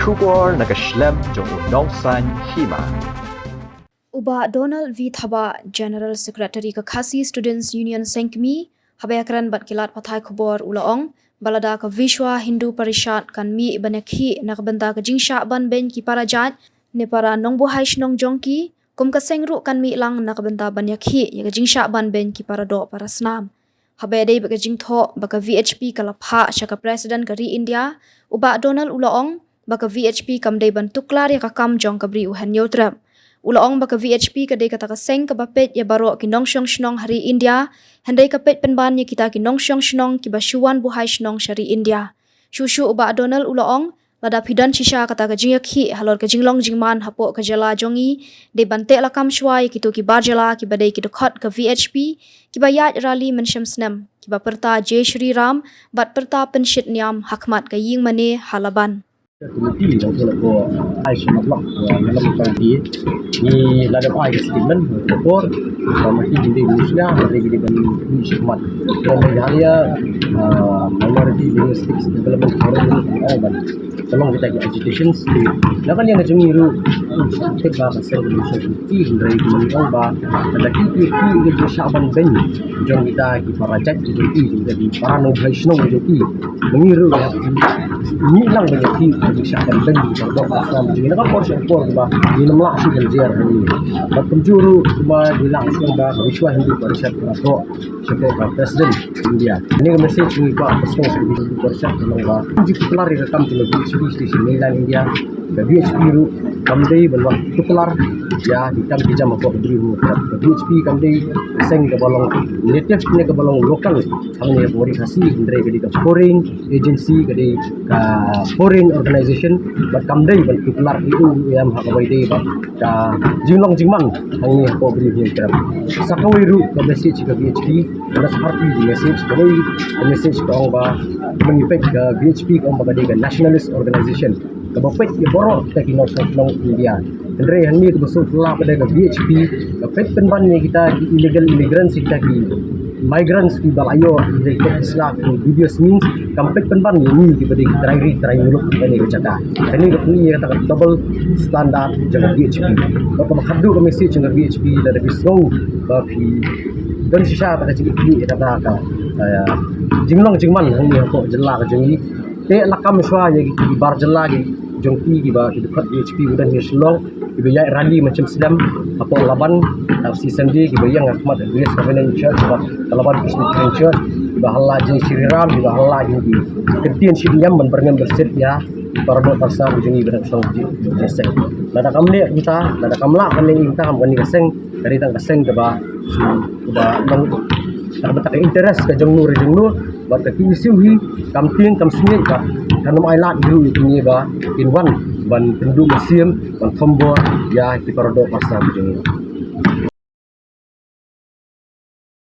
Shubor nakaslem jong nongsan hima. Uba Donald V. Thaba, General Secretary Kakasi Students Union Sengkmi, habakran bat kilat pathai khobor ulaong, balada ka Vishwa Hindu Parishad kan mi banakhi nakbanta ka jingsha ban ben ki parajat, ne para nongbo haish nong jongki, kum ka sengru kan mi lang nakbanta banyakhi ya ka jingsha ban ben ki parado para snam. Habade baka jingtho baka VHP kalapha shaka President kari India, uba Donald ulaong, baka VHP kamday ban tuklar ya ka kam jong kabri uhan yotrap. Ulaong baka VHP kadai kata kaseng kabapet ya baro kinong syong shnong hari India, handai kapet penban ya kita kinong syong shnong kibashuan buhai shnong syari India. Shushu uba Donald ulaong, lada pidan shisha kata kajingakhi halor kajinglong jingman hapo kajala jongi, de bante lakam shwai kitu kibar jala kibadai kidukot ke VHP, kibayat rali mensyamsnem, kibaperta Jai Shri Ram, bat perta pensyit niam hakmat kaying mane halaban. Committee yang telah ko ai semaklak dalam parti ni ladap ai statement report masih di Indonesia dari di ban hikmat dan mengalia minority linguistics development forum ban tolong kita ke education lakan yang ngejungiru kita ba pasal Indonesia dari kementerian ba ada kipi ke Syaban ben jong kita ki parajat jadi para no vaishno jadi mengiru ni lang banyak Syaban ben berdoa asam jadi nak porsi por ba ni namla si ganjar ni penjuru ba dilangsung ba Vishwa Hindu Parishad berdoa sebagai Presiden India ini message ni ba pasal Hindu Parishad tolong ba jika kelar rekam televisi di Mainland India VHP ru kamdei balwa tuklar ya hitam dijam apa beri VHP kamdei seng ke balong native ne ke balong lokal hanya bori khasi indre ke ka foreign agency ke ka foreign organization but kamdei bal tuklar itu yang hakabai dei ba ka jinglong jingman hanya apa beri ni kerap sakawai ru ke message ke VHP ada seperti di message ke orang ba mengipek ke VHP ke orang ba nationalist organization kabapet ya borok kita kinong nong India. Andre hani tu besok telah pada VHP, kabapet penbannya kita illegal immigrants kita ki migrants di balayo di Islam dubious means kabapet penban ni di pada try muluk ini bercakap. Ini ni kata double standard jangan VHP. Kalau makhadu ke message jangan VHP dari bisong bagi dan sisa pada cikgu ni kata jinglong jingman hani apa jelah jengi te lakam swa ya ki bar jelah jongki kiba dekat VHP udah ni selong kiba ya rally macam sedam apa laban si sandi kiba yang Ahmad Grace Covenant Church laban Christian Church kiba halla Jai Shri Ram kiba halla di ketian sidiam berngam berset ya para dok pasal jengi berak song jeseng nada kamle kita nada kamla kaning kita kam kani kaseng dari tang kaseng kiba long tak interest ke jengnur buat kisiuhi kamting kamsni ka kanam ailat dulu ini ba in one ban penduduk museum ban tombor ya di parado pasar begini